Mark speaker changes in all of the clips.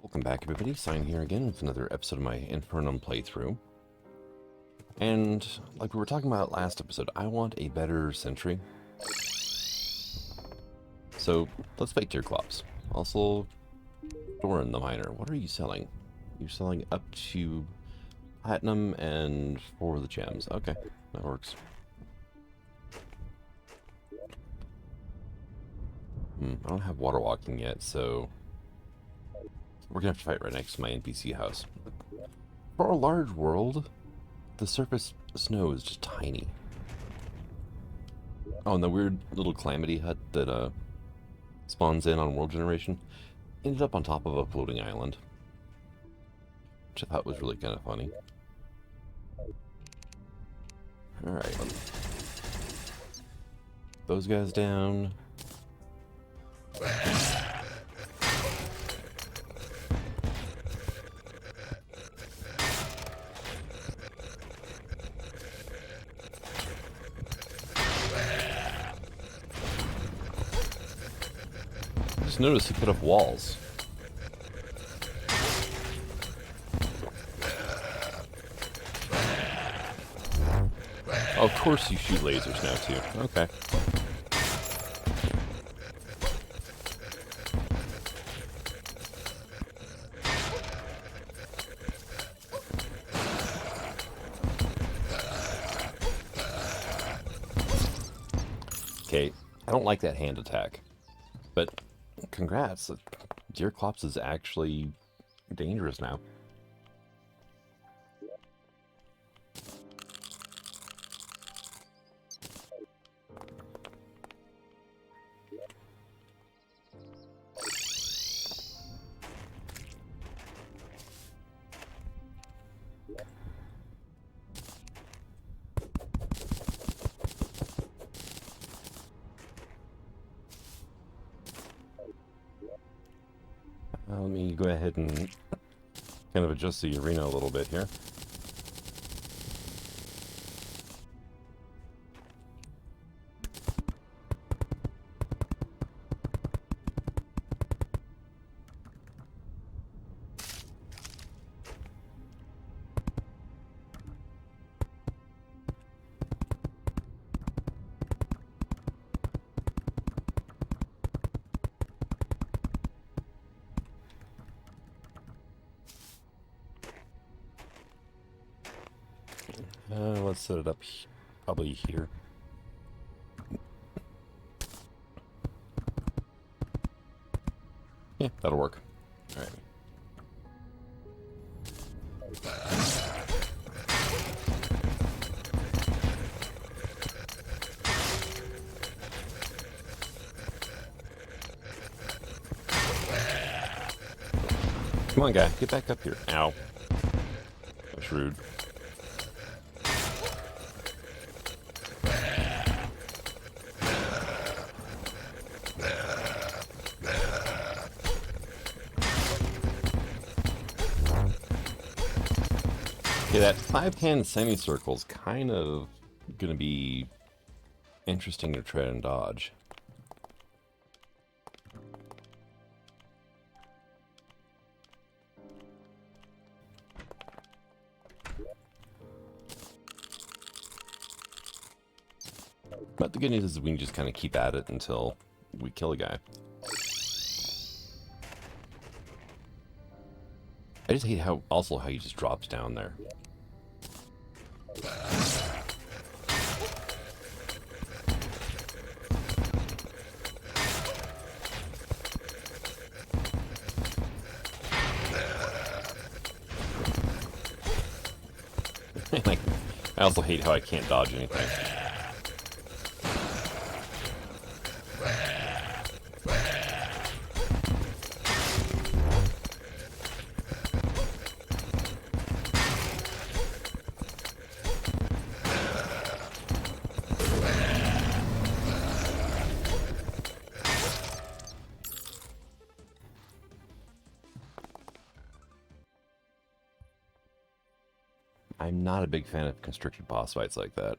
Speaker 1: Welcome back, everybody. Sign here again with another episode of my Infernum playthrough. And like we were talking about last episode, I want a better sentry. So let's fight Deerclops. Also, Doran the Miner. What are you selling? You're selling up to platinum and 4 of the gems. Okay, that works. I don't have water walking yet, so we're gonna have to fight right next to my NPC house. For a large world, the surface snow is just tiny. Oh, and the weird little Calamity hut that spawns in on world generation ended up on top of a floating island, which I thought was really kind of funny. Alright, those guys down. Just noticed he put up walls. Oh, of course you shoot lasers now too. Okay. Okay, I don't like that hand attack, but congrats, Deerclops is actually dangerous now. Let me go ahead and kind of adjust the arena a little bit here. Let's set it up probably here. Yeah, that'll work. All right. Come on, guy. Get back up here. Ow. That's rude. Yeah, that 5-hand semicircle is kind of going to be interesting to tread and dodge. But the good news is we can just kind of keep at it until we kill a guy. I just hate how he just drops down there. I also hate how I can't dodge anything. I'm not a big fan of constricted boss fights like that.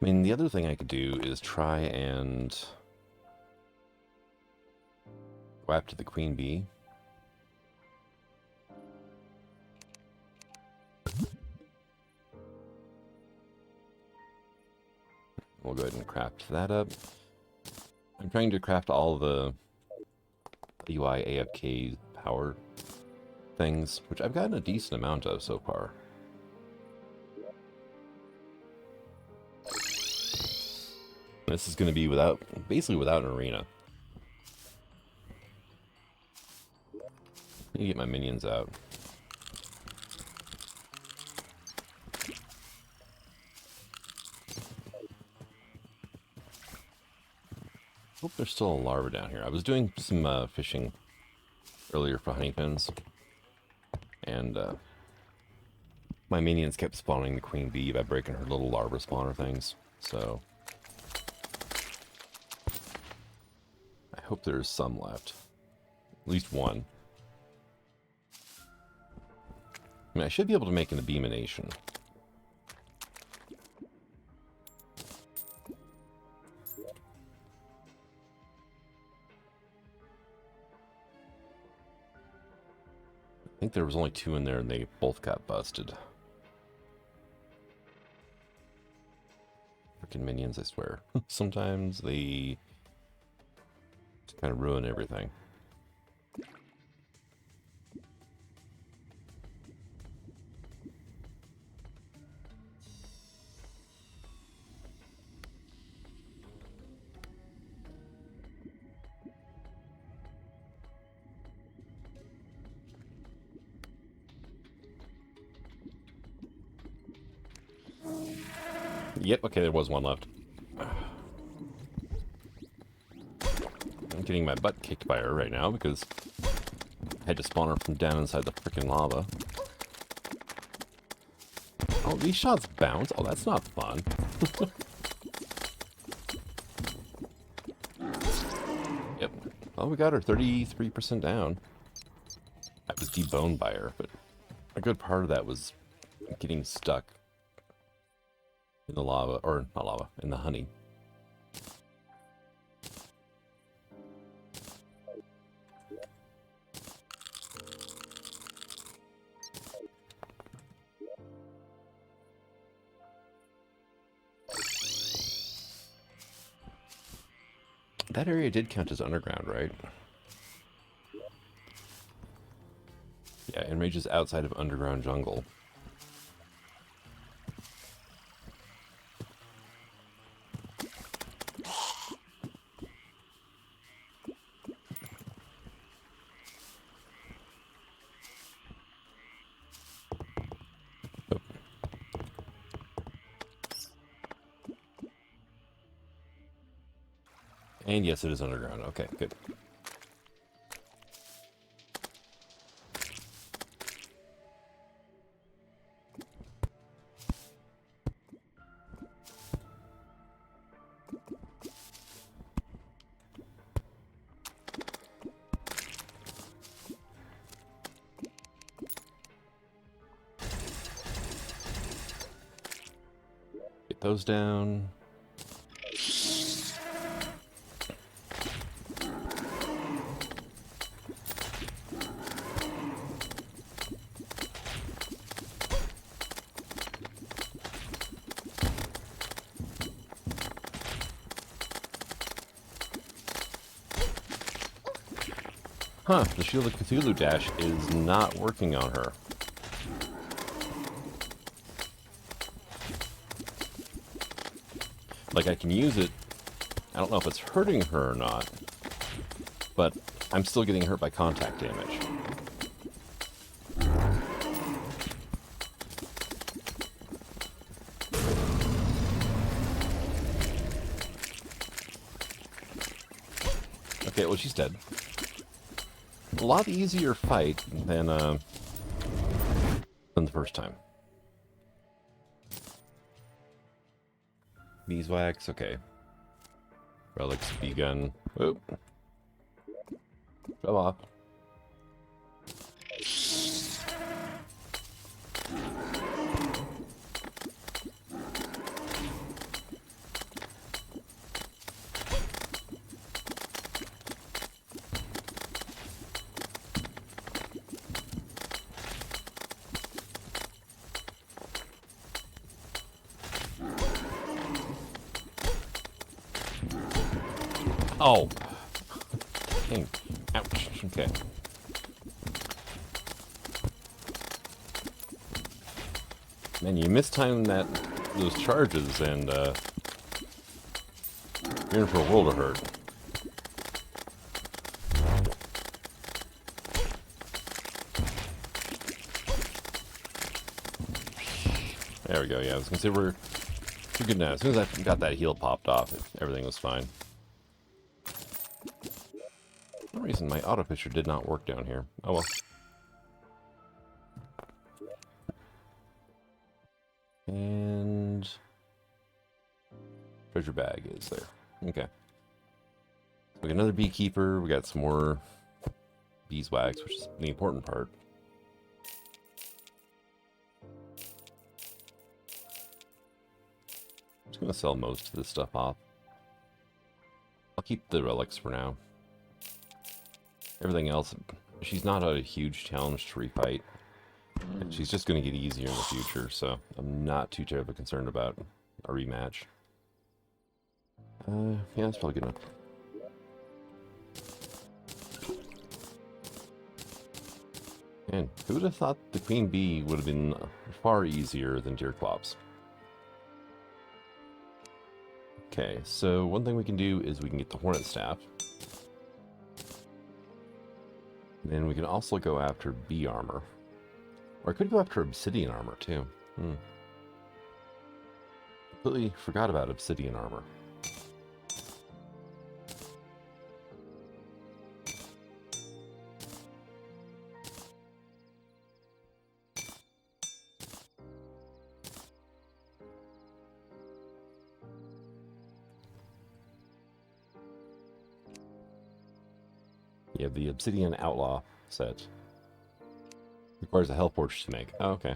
Speaker 1: mean, the other thing I could do is try and go after the queen bee. We'll go ahead and craft that up. I'm trying to craft all the LUIAFK power things, which I've gotten a decent amount of so far. This is going to be basically without an arena. I need to get my minions out. Hope there's still a larva down here. I was doing some fishing earlier for honeypins, and my minions kept spawning the queen bee by breaking her little larva spawner things, so I hope there's some left. At least one. I mean, I should be able to make an Abomination. I think there was only 2 in there and they both got busted. Freaking minions, I swear. Sometimes they just kind of ruin everything. Yep, okay, there was one left. I'm getting my butt kicked by her right now because I had to spawn her from down inside the freaking lava. Oh, these shots bounce? Oh, that's not fun. Yep. Oh, we got her 33% down. I was deboned by her, but a good part of that was getting stuck in the lava, or not lava, in the honey. That area did count as underground, right? Yeah, Enrage is outside of underground jungle. And yes, it is underground. Okay, good. Get those down. Huh, the Shield of Cthulhu dash is not working on her. Like, I can use it. I don't know if it's hurting her or not, but I'm still getting hurt by contact damage. Okay, well, she's dead. A lot easier fight than the first time. Beeswax, okay. Relics, begun. Whoop. Go off. Oh! Dang. Ouch. Okay. Man, you mistimed those charges, and you're in for a world of hurt. There we go. Yeah, I was gonna say we're good now. As soon as I got that heal popped off, everything was fine. For some reason, my auto pitcher did not work down here. Oh well. And treasure bag is there. Okay. We got another beekeeper. We got some more beeswax, which is the important part. I'm just gonna sell most of this stuff off. I'll keep the relics for now. Everything else, she's not a huge challenge to refight. And she's just going to get easier in the future, so I'm not too terribly concerned about a rematch. Yeah, that's probably good enough. Man, who would have thought the queen bee would have been far easier than Deerclops? Okay, so one thing we can do is we can get the hornet staff. And we can also go after bee armor. Or I could go after obsidian armor, too. Completely forgot about obsidian armor. Yeah, the obsidian outlaw set. Requires a health porch to make. Oh, okay.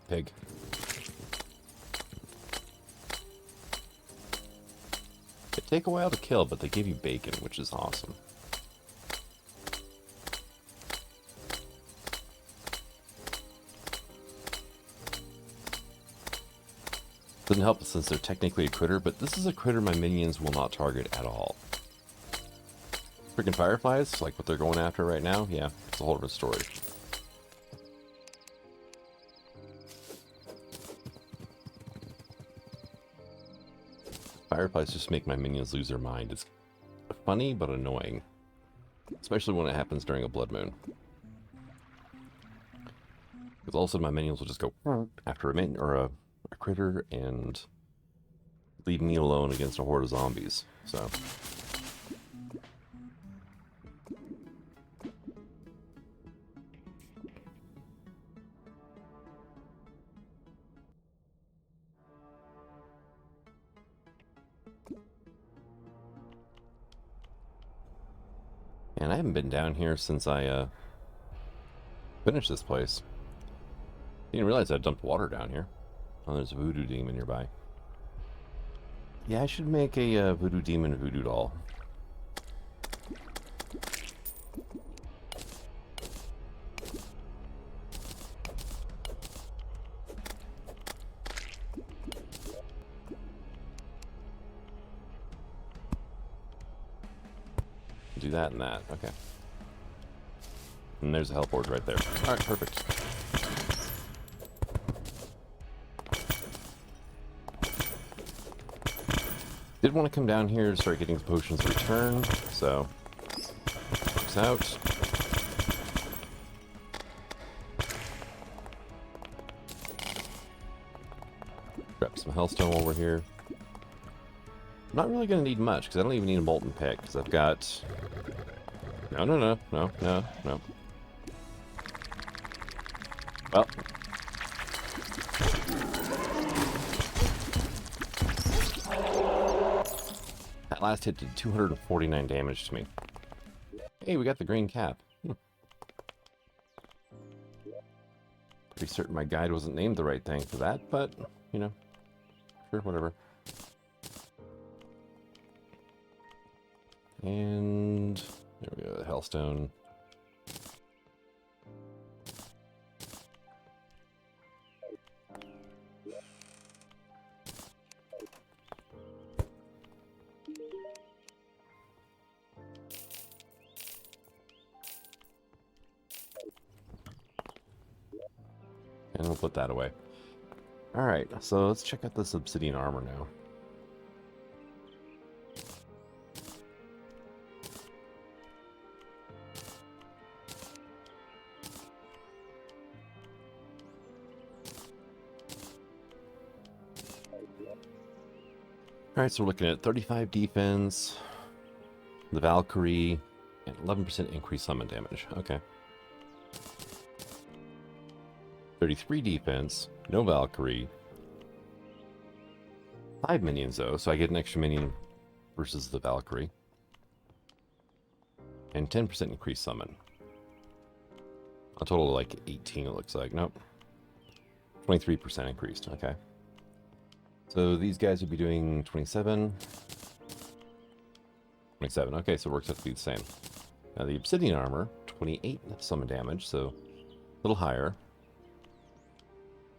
Speaker 1: Pig. They take a while to kill, but they give you bacon, which is awesome. Doesn't help since they're technically a critter, but this is a critter my minions will not target at all. Freaking fireflies, like what they're going after right now, yeah, it's a whole different story. Fireflies just make my minions lose their mind. It's funny, but annoying. Especially when it happens during a blood moon. Because all of a sudden my minions will just go after a minion or a critter and leave me alone against a horde of zombies. So... And I haven't been down here since I finished this place. Didn't realize I dumped water down here. Oh, there's a voodoo demon nearby. Yeah, I should make a voodoo demon voodoo doll. Do that and that. Okay. And there's a health board right there. Alright, perfect. Did want to come down here to start getting potions return, so works out. Grab some hellstone while we're here. I'm not really going to need much, because I don't even need a molten pick, because I've got... No. Well. That last hit did 249 damage to me. Hey, we got the green cap. Pretty certain my guide wasn't named the right thing for that, but, you know, sure, whatever. And there we go, the hellstone. put that away. Alright, so let's check out this obsidian armor now. Alright, so we're looking at 35 defense, the Valkyrie, and 11% increased summon damage. Okay. 33 defense, no Valkyrie. 5 minions though, so I get an extra minion versus the Valkyrie. And 10% increased summon. A total of like 18 it looks like. Nope. 23% increased, okay. So these guys would be doing 27. 27, okay, so it works out to be the same. Now the obsidian armor, 28 summon damage, so a little higher.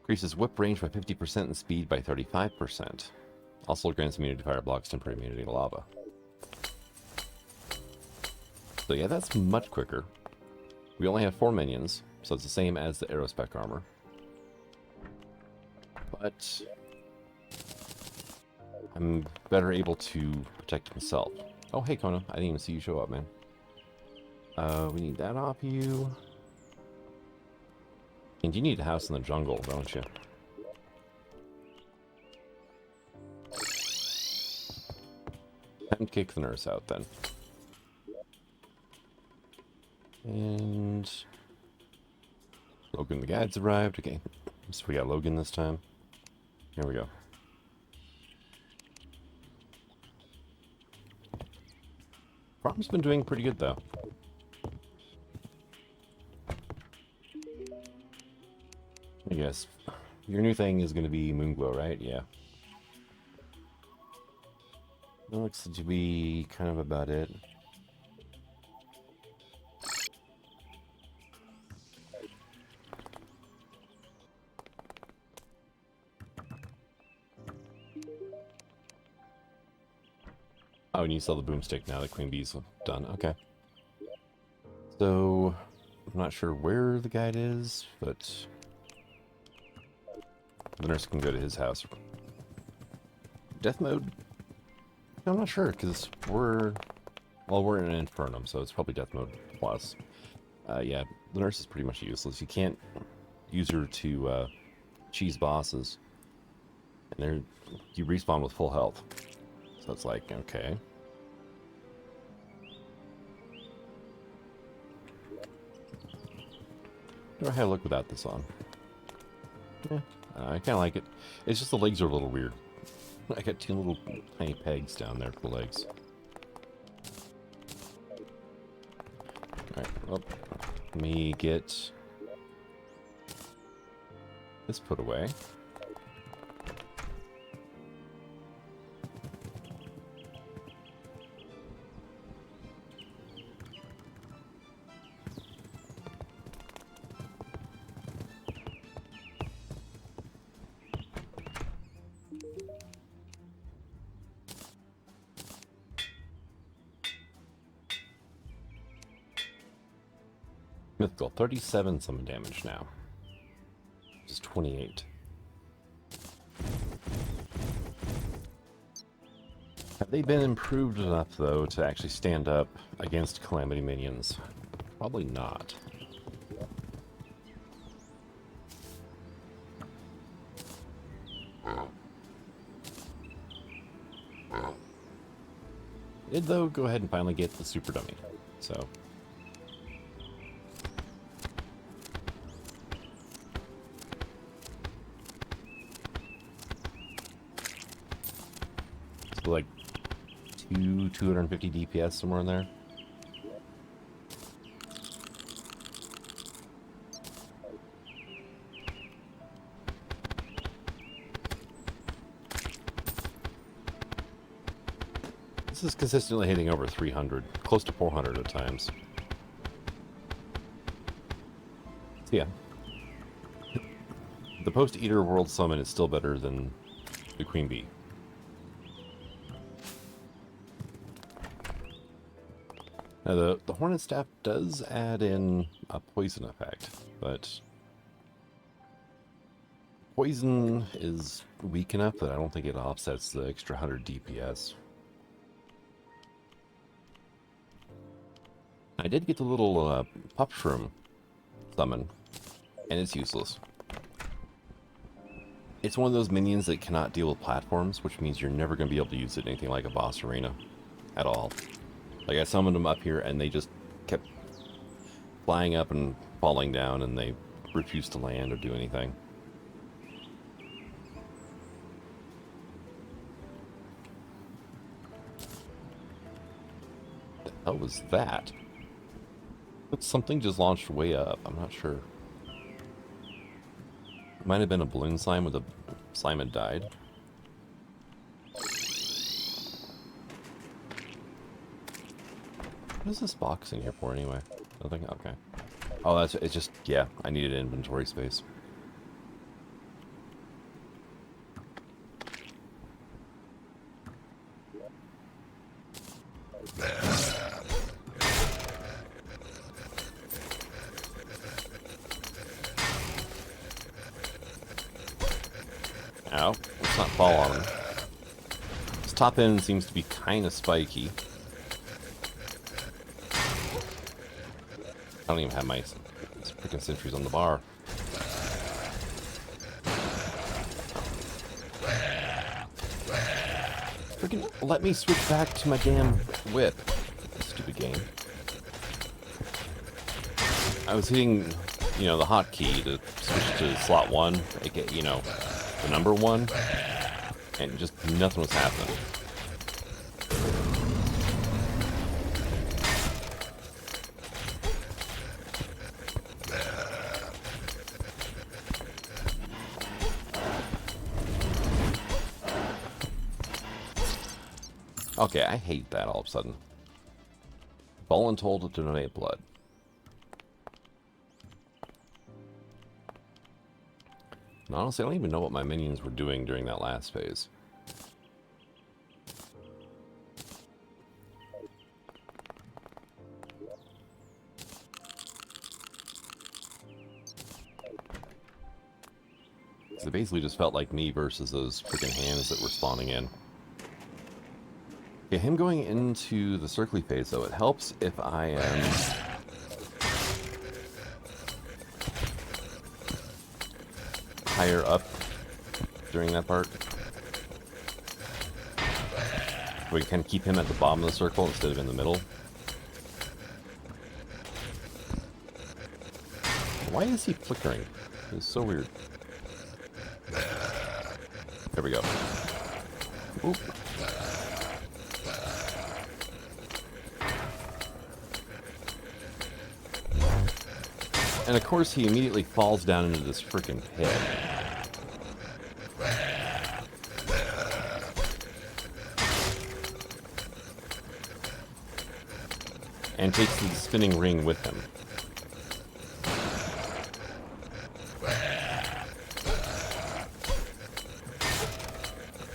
Speaker 1: Increases whip range by 50% and speed by 35%. Also grants immunity to fire blocks, temporary immunity to lava. So yeah, that's much quicker. We only have 4 minions, so it's the same as the Aerospec armor. But I'm better able to protect myself. Oh, hey, Kona. I didn't even see you show up, man. We need that off you. And you need a house in the jungle, don't you? And kick the nurse out, then. And Logan the guide's arrived. Okay, so we got Logan this time. Here we go. Farm's been doing pretty good, though. I guess. Your new thing is going to be Moonglow, right? Yeah. That looks to be kind of about it. Oh, and you sell the boomstick now that Queen Bee's done. Okay. So, I'm not sure where the guide is, but the nurse can go to his house. Death mode? I'm not sure, because we're in an Infernum, so it's probably death mode plus. Yeah, the nurse is pretty much useless. You can't use her to cheese bosses. And you respawn with full health. So it's like, okay. Do I have a look without this on? Yeah, I kind of like it. It's just the legs are a little weird. I got 2 little tiny pegs down there for the legs. Alright, well, let me get this put away. Mythical, 37 summon damage now. Just 28. Have they been improved enough, though, to actually stand up against Calamity minions? Probably not. Did, though, go ahead and finally get the super dummy, so... like 250 DPS somewhere in there. This is consistently hitting over 300, close to 400 at times. So yeah. The Post-Eater World Summon is still better than the Queen Bee. Now the Hornet Staff does add in a poison effect, but Poison is weak enough that I don't think it offsets the extra 100 DPS. I did get the little pup shroom summon, and it's useless. It's one of those minions that cannot deal with platforms, which means you're never going to be able to use it in anything like a boss arena at all. Like, I summoned them up here, and they just kept flying up and falling down, and they refused to land or do anything. What the hell was that? But something just launched way up. I'm not sure. Might have been a balloon slime with a slime had died. What is this box in here for anyway? Nothing? Okay. Oh, it's just, yeah, I needed inventory space. Ow, let's not fall on him. This top end seems to be kind of spiky. I don't even have my freaking sentries on the bar. Freaking let me switch back to my damn whip. Stupid game. I was hitting, you know, the hotkey to switch to slot 1, aka, you know, the number 1, and just nothing was happening. Okay, I hate that all of a sudden. Voluntold to donate blood. And honestly, I don't even know what my minions were doing during that last phase. So it basically just felt like me versus those freaking hands that were spawning in. Yeah, him going into the circly phase, though, it helps if I am... higher up during that part. We can keep him at the bottom of the circle instead of in the middle. Why is he flickering? It's so weird. There we go. Oop. And of course he immediately falls down into this freaking pit. And takes the spinning ring with him.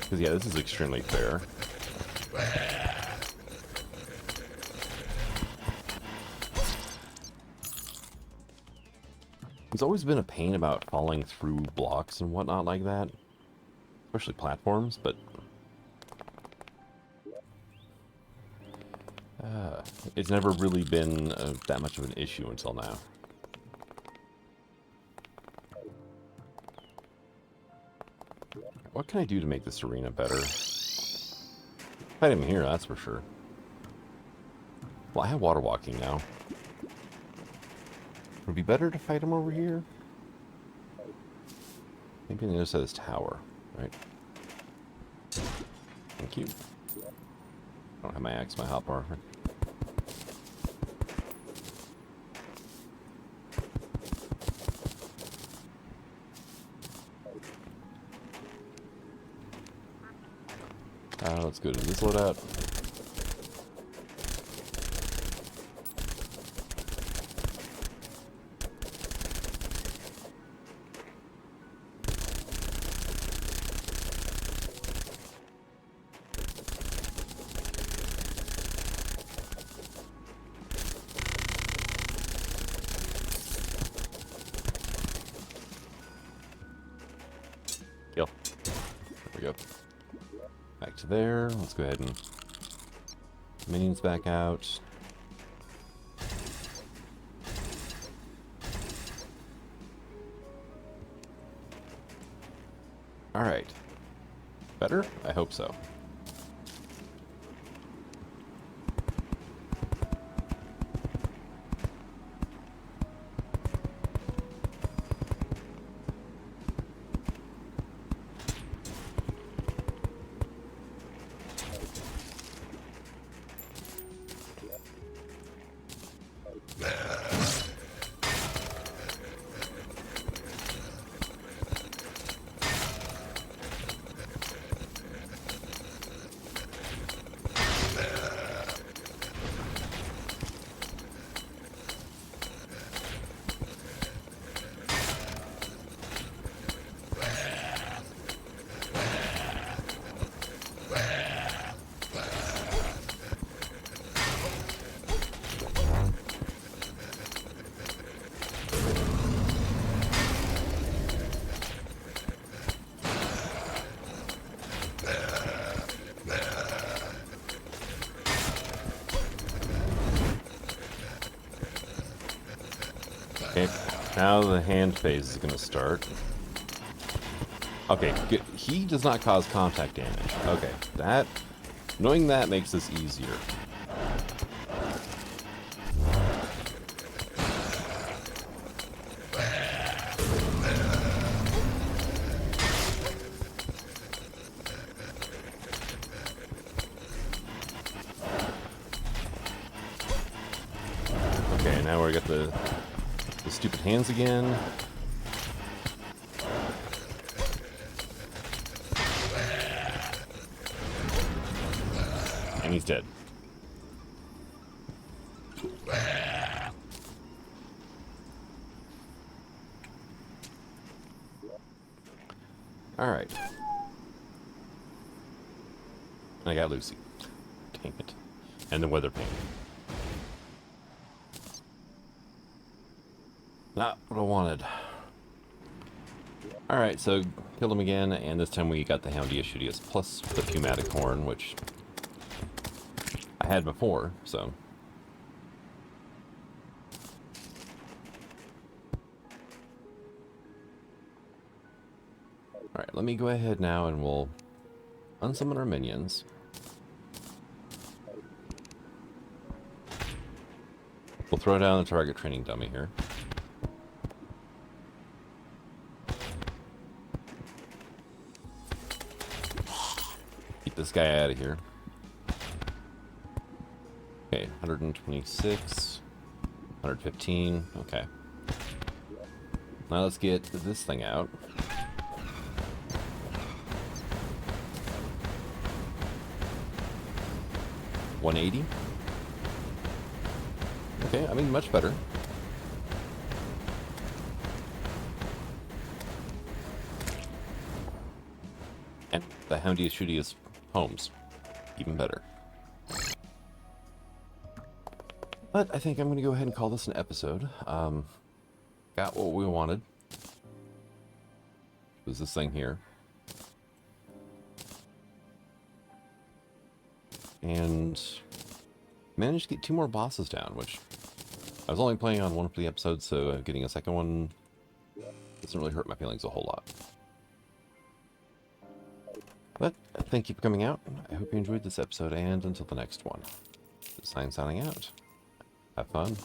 Speaker 1: Because yeah, this is extremely fair. It's always been a pain about falling through blocks and whatnot like that. Especially platforms, but... it's never really been that much of an issue until now. What can I do to make this arena better? Fight him here, that's for sure. Well, I have water walking now. Would it be better to fight him over here? Maybe on the other side of this tower, right? Thank you. I don't have my axe, my hotbar. Let's go to this loadout. Kill. There we go. Back to there. Let's go ahead and minions back out. Alright. Better? I hope so. Okay, now the hand phase is going to start. Okay, good. He does not cause contact damage. Okay, that... knowing that makes this easier. Okay, now we got the stupid hands again. And he's dead. Alright. I got Lucy. Dang it. And the weather pane. Not what I wanted. Alright, so killed him again, and this time we got the Houndius plus the Pneumatic Horn, which I had before, so. Alright, let me go ahead now and we'll unsummon our minions. We'll throw down the target training dummy here. Keep this guy out of here. Okay, 126, 115, okay. Now let's get this thing out. $180. Okay, I mean, much better. And the Houndius homes. Even better. But I think I'm going to go ahead and call this an episode. Got what we wanted. It was this thing here. And managed to get 2 more bosses down, which I was only playing on one of the episodes, so getting a second one doesn't really hurt my feelings a whole lot. But thank you for coming out. I hope you enjoyed this episode, and until the next one, this is signing out. Have fun.